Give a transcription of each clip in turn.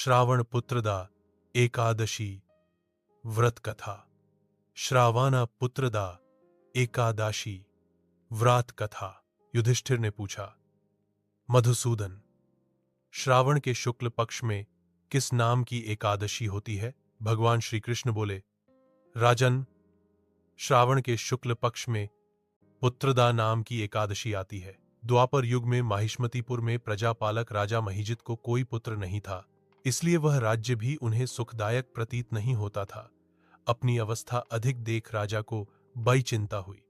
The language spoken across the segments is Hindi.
श्रावण पुत्रदा एकादशी व्रत कथा। श्रावाना पुत्रदा एकादशी व्रत कथा। युधिष्ठिर ने पूछा, मधुसूदन, श्रावण के शुक्ल पक्ष में किस नाम की एकादशी होती है? भगवान श्री कृष्ण बोले, राजन, श्रावण के शुक्ल पक्ष में पुत्रदा नाम की एकादशी आती है। द्वापर युग में माहिष्मतीपुर में प्रजापालक राजा महीजित को कोई पुत्र नहीं था, इसलिए वह राज्य भी उन्हें सुखदायक प्रतीत नहीं होता था। अपनी अवस्था अधिक देख राजा को बड़ी चिंता हुई।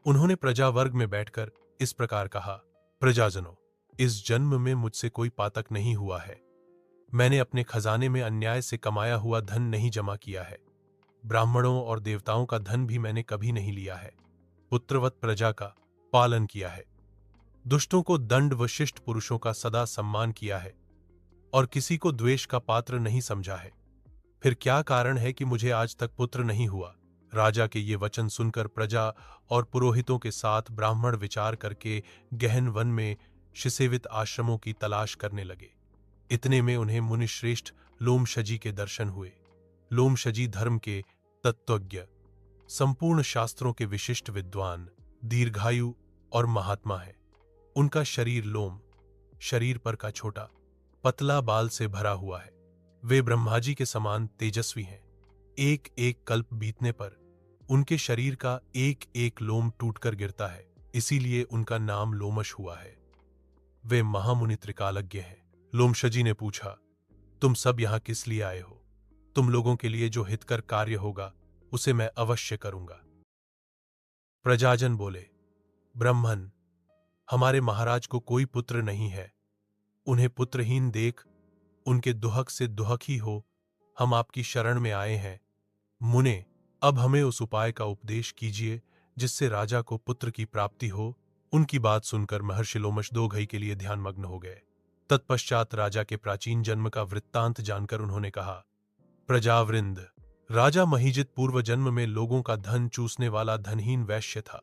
उन्होंने प्रजा वर्ग में बैठकर इस प्रकार कहा, प्रजाजनों, इस जन्म में मुझसे कोई पातक नहीं हुआ है। मैंने अपने खजाने में अन्याय से कमाया हुआ धन नहीं जमा किया है। ब्राह्मणों और देवताओं का धन भी मैंने कभी नहीं लिया है। पुत्रवत प्रजा का पालन किया है। दुष्टों को दंड व शिष्ट पुरुषों का सदा सम्मान किया है और किसी को द्वेष का पात्र नहीं समझा है। फिर क्या कारण है कि मुझे आज तक पुत्र नहीं हुआ? राजा के ये वचन सुनकर प्रजा और पुरोहितों के साथ ब्राह्मण विचार करके गहन वन में शिसेवित आश्रमों की तलाश करने लगे। इतने में उन्हें मुनिश्रेष्ठ लोमशजी के दर्शन हुए। लोमशजी धर्म के तत्वज्ञ, संपूर्ण शास्त्रों के विशिष्ट विद्वान, दीर्घायु और महात्मा है। उनका शरीर लोम शरीर पर का छोटा पतला बाल से भरा हुआ है। वे ब्रह्माजी के समान तेजस्वी हैं। एक एक कल्प बीतने पर उनके शरीर का एक एक लोम टूटकर गिरता है, इसीलिए उनका नाम लोमश हुआ है। वे महामुनि त्रिकालज्ञ हैं। लोमशजी ने पूछा, तुम सब यहां किस लिए आए हो? तुम लोगों के लिए जो हितकर कार्य होगा उसे मैं अवश्य करूंगा। प्रजाजन बोले, ब्रह्मन, हमारे महाराज को कोई पुत्र नहीं है। उन्हें पुत्रहीन देख उनके दुहक से दुहक ही हो, हम आपकी शरण में आए हैं। मुने, अब हमें उस उपाय का उपदेश कीजिए जिससे राजा को पुत्र की प्राप्ति हो। उनकी बात सुनकर महर्षि लोमश दो घड़ी के लिए ध्यानमग्न हो गए। तत्पश्चात राजा के प्राचीन जन्म का वृत्तांत जानकर उन्होंने कहा, प्रजावृंद, राजा महीजित पूर्व जन्म में लोगों का धन चूसने वाला धनहीन वैश्य था।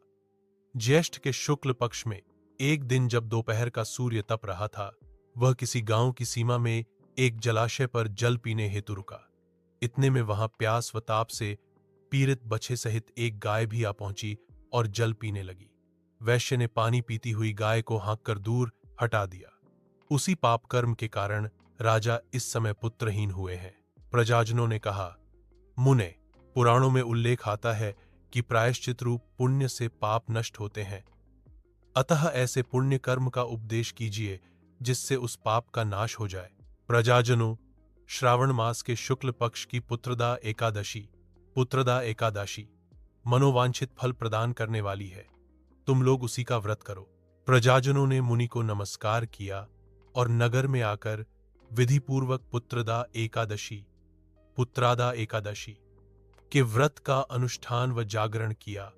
ज्येष्ठ के शुक्ल पक्ष में एक दिन जब दोपहर का सूर्य तप रहा था, वह किसी गांव की सीमा में एक जलाशय पर जल पीने हेतु रुका। इतने में वहां प्यास व ताप से पीड़ित बछे सहित एक गाय भी आ पहुंची और जल पीने लगी। वैश्य ने पानी पीती हुई गाय को हाँककर दूर हटा दिया। उसी पाप कर्म के कारण राजा इस समय पुत्रहीन हुए हैं। प्रजाजनों ने कहा, मुने, पुराणों में उल्लेख आता है कि प्रायश्चित रूप पुण्य से पाप नष्ट होते हैं। अतः ऐसे पुण्य कर्म का उपदेश कीजिए जिससे उस पाप का नाश हो जाए। प्रजाजनों, श्रावण मास के शुक्ल पक्ष की पुत्रदा एकादशी मनोवांछित फल प्रदान करने वाली है। तुम लोग उसी का व्रत करो। प्रजाजनों ने मुनि को नमस्कार किया और नगर में आकर विधिपूर्वक पुत्रादा एकादशी के व्रत का अनुष्ठान व जागरण किया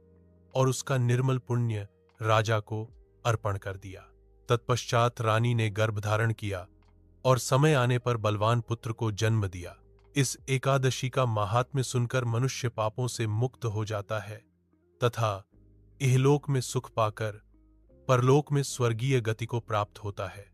और उसका निर्मल पुण्य राजा को अर्पण कर दिया। तत्पश्चात रानी ने गर्भ धारण किया और समय आने पर बलवान पुत्र को जन्म दिया। इस एकादशी का महात्म्य सुनकर मनुष्य पापों से मुक्त हो जाता है तथा इहलोक में सुख पाकर परलोक में स्वर्गीय गति को प्राप्त होता है।